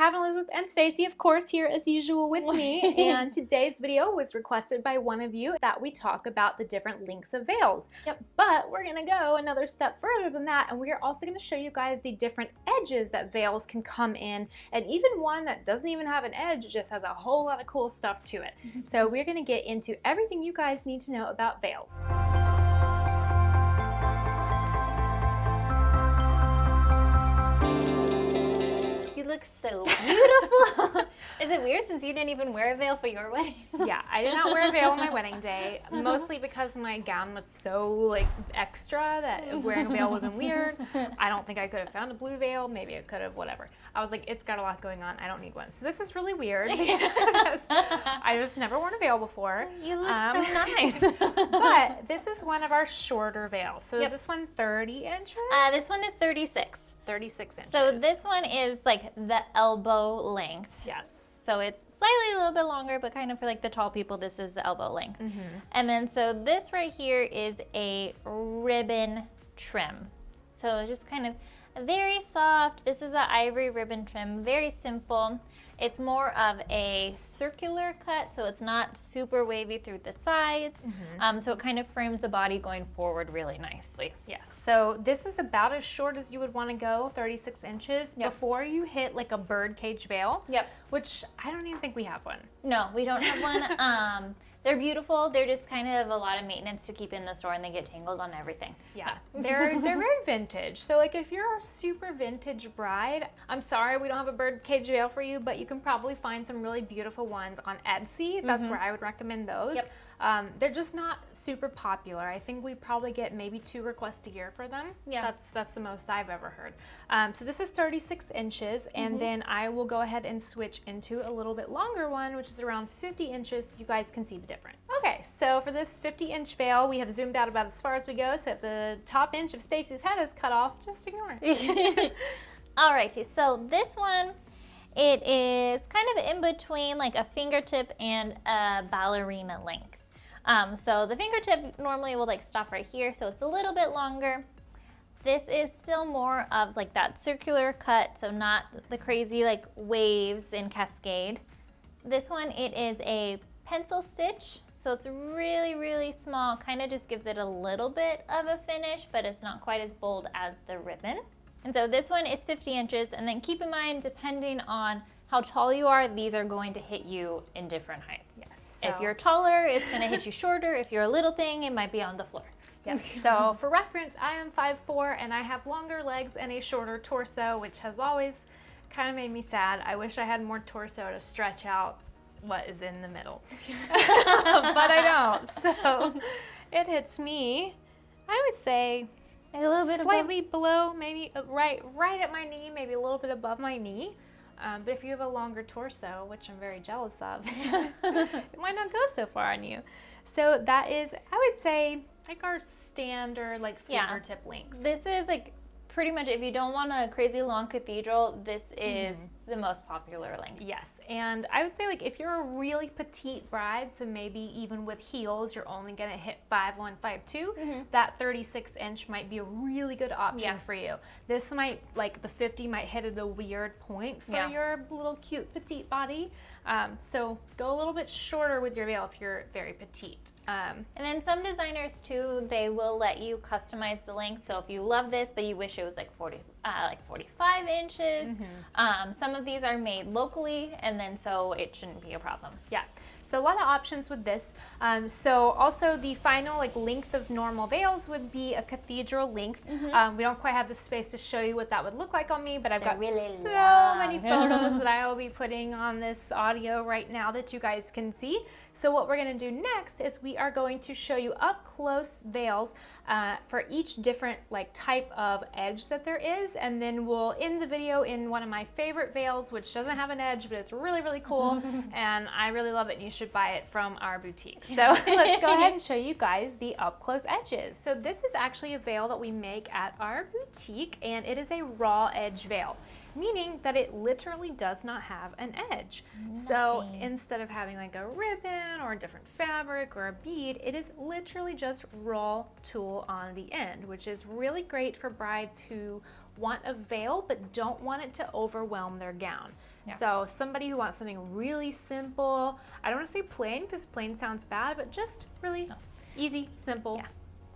Kat, Elizabeth, and Stacy, of course, here as usual with me. And today's video was requested by one of you that we talk about the different lengths of veils. Yep. But we're going to go another step further than that, and we are also going to show you guys the different edges that veils can come in, and even one that doesn't even have an edge, just has a whole lot of cool stuff to it. So we're going to get into everything you guys need to know about veils. You look so beautiful. Is it weird since you didn't even wear a veil for your wedding? Yeah, I did not wear a veil on my wedding day, mostly because my gown was so extra that wearing a veil would have been weird. I don't think I could have found a blue veil. Maybe I could have, whatever. I was like, it's got a lot going on. I don't need one. So this is really weird because I just never worn a veil before. You look so nice. But this is one of our shorter veils. So is this one 30 inches? This one is 36. 36 inches. So this one is like the elbow length. Yes. So it's slightly a little bit longer, but kind of for like the tall people, this is the elbow length. And then so this right here is a ribbon trim. So just kind of very soft. This is an ivory ribbon trim, very simple. It's more of a circular cut, so it's not super wavy through the sides. So it kind of frames the body going forward really nicely. Yes, so this is about as short as you would want to go, 36 inches, before you hit like a bird cage veil. Which I don't even think we have one. No, we don't have one. They're beautiful. They're just kind of a lot of maintenance to keep in the store, and they get tangled on everything. Yeah, they're very vintage. So like if you're a super vintage bride, I'm sorry we don't have a bird cage veil for you, but you can probably find some really beautiful ones on Etsy. That's where I would recommend those. They're just not super popular. I think we probably get maybe 2 requests a year for them. That's the most I've ever heard. So this is 36 inches, and then I will go ahead and switch into a little bit longer one, which is around 50 inches, so you guys can see the difference. Okay, so for this 50-inch veil, we have zoomed out about as far as we go, so if the top inch of Stacy's head is cut off, just ignore it. Alrighty, so this one, it is kind of in between like a fingertip and a ballerina length. So the fingertip normally will like stop right here, so it's a little bit longer. This is still more of like that circular cut, so not the crazy like waves in cascade. This one, it is a pencil stitch, so it's really, really small, kind of just gives it a little bit of a finish, but it's not quite as bold as the ribbon. And so this one is 50 inches, and then keep in mind, depending on how tall you are, these are going to hit you in different heights. Yes. If you're taller, it's going to hit you shorter. If you're a little thing, it might be on the floor. Yes. So for reference, I am 5'4", and I have longer legs and a shorter torso, which has always kind of made me sad. I wish I had more torso to stretch out what is in the middle, but I don't. So it hits me, I would say, a little bit slightly below, maybe right at my knee, maybe a little bit above my knee. But if you have a longer torso, which I'm very jealous of, it might not go so far on you. So that is, I would say, like our standard like fingertip length. This is like pretty much, if you don't want a crazy long cathedral, this is the most popular length. Yes, and I would say like if you're a really petite bride, so maybe even with heels, you're only gonna hit 5'1", 5'2", that 36 inch might be a really good option for you. This might, like the 50 might hit at a weird point for your little cute petite body. So go a little bit shorter with your veil if you're very petite. And then some designers too, they will let you customize the length. So if you love this, but you wish it was like 45 inches, some of these are made locally, and then so it shouldn't be a problem. Yeah. So a lot of options with this. So also the final like length of normal veils would be a cathedral length. We don't quite have the space to show you what that would look like on me, but I've got really so many photos that I will be putting on this audio right now that you guys can see. So what we're going to do next is we are going to show you up close veils for each different like type of edge that there is, and then we'll end the video in one of my favorite veils, which doesn't have an edge, but it's really, really cool, and I really love it, and you should buy it from our boutique. So let's go ahead and show you guys the up close edges. So this is actually a veil that we make at our boutique, and it is a raw edge veil, meaning that it literally does not have an edge. So instead of having like a ribbon or a different fabric or a bead, it is literally just raw tulle on the end, which is really great for brides who want a veil but don't want it to overwhelm their gown. Yeah. So somebody who wants something really simple, I don't want to say plain because plain sounds bad, but just really easy, simple. Yeah.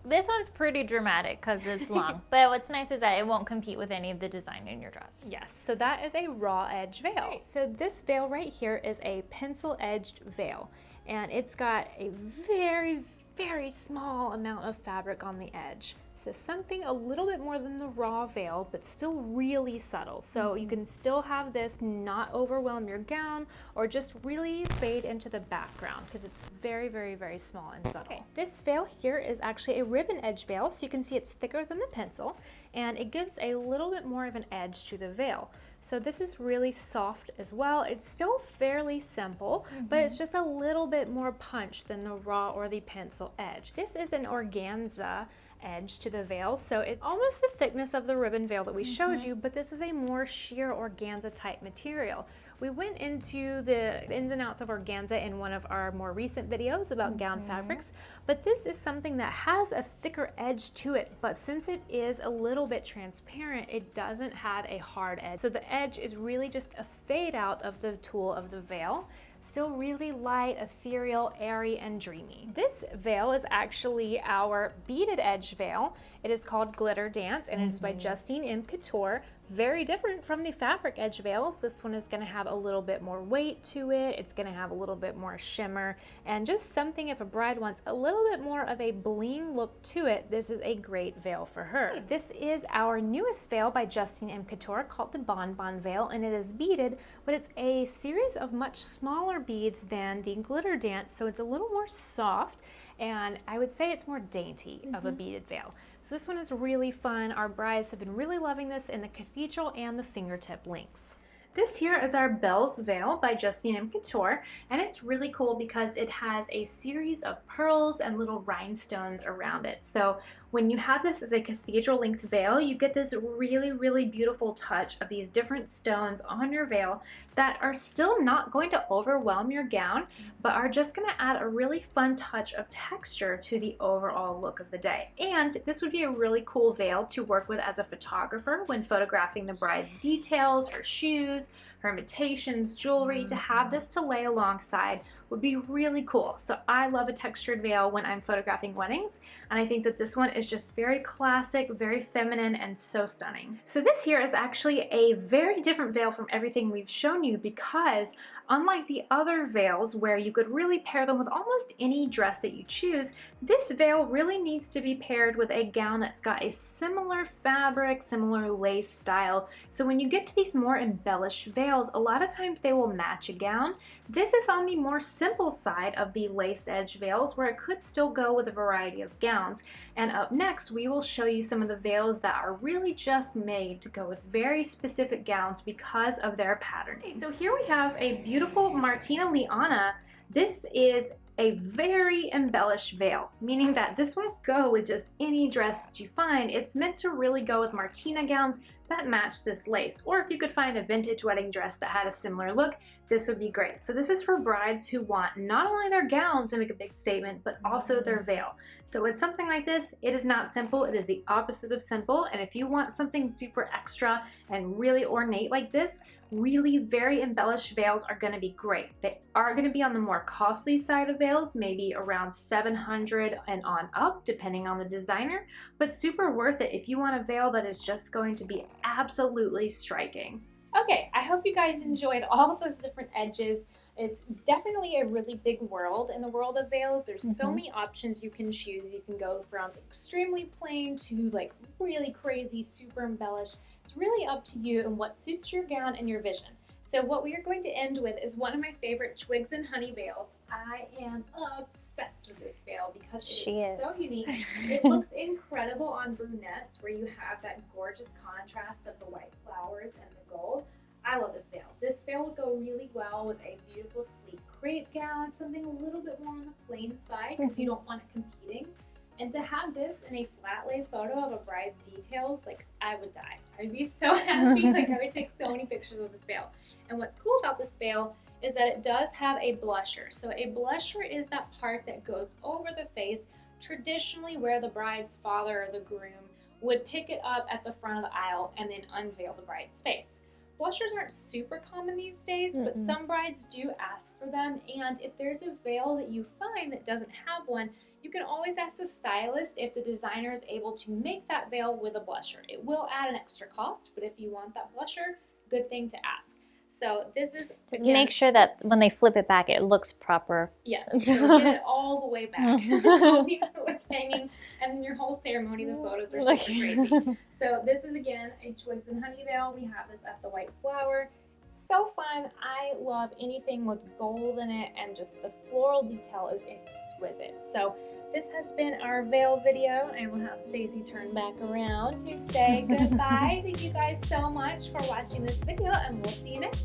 This one's pretty dramatic because it's long, but what's nice is that it won't compete with any of the design in your dress. Yes, so that is a raw edge veil. Right. So this veil right here is a pencil edged veil, and it's got a very, very small amount of fabric on the edge. So something a little bit more than the raw veil, but still really subtle. So you can still have this not overwhelm your gown or just really fade into the background because it's very, very, very small and subtle. Okay. This veil here is actually a ribbon edge veil, so you can see it's thicker than the pencil, and it gives a little bit more of an edge to the veil. So this is really soft as well. It's still fairly simple, but it's just a little bit more punch than the raw or the pencil edge. This is an organza edge to the veil, so it's almost the thickness of the ribbon veil that we showed you, but this is a more sheer organza type material. We went into the ins and outs of organza in one of our more recent videos about gown fabrics, but this is something that has a thicker edge to it, but since it is a little bit transparent, it doesn't have a hard edge. So the edge is really just a fade out of the tulle of the veil. Still really light, ethereal, airy, and dreamy. This veil is actually our beaded edge veil. It is called Glitter Dance, and it is by Justine M. Couture. Very different from the fabric edge veils. This one is gonna have a little bit more weight to it. It's gonna have a little bit more shimmer, and just something if a bride wants a little bit more of a bling look to it, this is a great veil for her. This is our newest veil by Justine M. Couture called the Bon Bon Veil, and it is beaded, but it's a series of much smaller beads than the Glitter Dance, so it's a little more soft, and I would say it's more dainty of a beaded veil. So this one is really fun. Our brides have been really loving this in the cathedral and the fingertip links. This here is our Belle's Veil by Justine M. Couture, and it's really cool because it has a series of pearls and little rhinestones around it. So when you have this as a cathedral length veil, you get this really, really beautiful touch of these different stones on your veil that are still not going to overwhelm your gown, but are just going to add a really fun touch of texture to the overall look of the day. And this would be a really cool veil to work with as a photographer when photographing the bride's details, her shoes, her imitations, jewelry. To have this to lay alongside would be really cool. So I love a textured veil when I'm photographing weddings, and I think that this one is just very classic, very feminine, and so stunning. So this here is actually a very different veil from everything we've shown you because unlike the other veils where you could really pair them with almost any dress that you choose, this veil really needs to be paired with a gown that's got a similar fabric, similar lace style. So when you get to these more embellished veils, a lot of times they will match a gown. This is on the more simple side of the lace edge veils where it could still go with a variety of gowns. And up next, we will show you some of the veils that are really just made to go with very specific gowns because of their pattern. Okay, so here we have a beautiful Martina Liana. This is a very embellished veil, meaning that this won't go with just any dress that you find. It's meant to really go with Martina gowns that match this lace. Or if you could find a vintage wedding dress that had a similar look, this would be great. So this is for brides who want not only their gown to make a big statement, but also their veil. So with something like this, it is not simple, it is the opposite of simple. And if you want something super extra and really ornate like this, really very embellished veils are going to be great. They are going to be on the more costly side of veils, maybe around $700 and on up, depending on the designer, but super worth it if you want a veil that is just going to be absolutely striking. Okay, I hope you guys enjoyed all of those different edges. It's definitely a really big world in the world of veils. There's so many options you can choose. You can go from extremely plain to like really crazy, super embellished. It's really up to you and what suits your gown and your vision. So what we are going to end with is one of my favorite Twigs and Honey veils. I am obsessed with this veil because it is so unique. It looks incredible on brunettes where you have that gorgeous contrast of the white flowers and the gold. I love this veil. This veil would go really well with a beautiful sleek crepe gown, something a little bit more on the plain side because you don't want it competing. And to have this in a flat lay photo of a bride's details, like I would die. I'd be so happy, like I would take so many pictures of this veil. And what's cool about this veil is that it does have a blusher. So a blusher is that part that goes over the face, traditionally where the bride's father or the groom would pick it up at the front of the aisle and then unveil the bride's face. Blushers aren't super common these days, but some brides do ask for them, and if there's a veil that you find that doesn't have one, you can always ask the stylist if the designer is able to make that veil with a blusher. It will add an extra cost, but if you want that blusher, good thing to ask. So this is, just again, make sure that when they flip it back, it looks proper. yes, so get it all the way back. Don't leave it like hanging, and then your whole ceremony, the photos are super crazy. So this is, again, a Twigs and Honey veil. We have this at the White Flower. So fun. I love anything with gold in it, and just the floral detail is exquisite. So this has been our veil video. I will have Stacy turn back around to say goodbye. Thank you guys so much for watching this video, and we'll see you next time.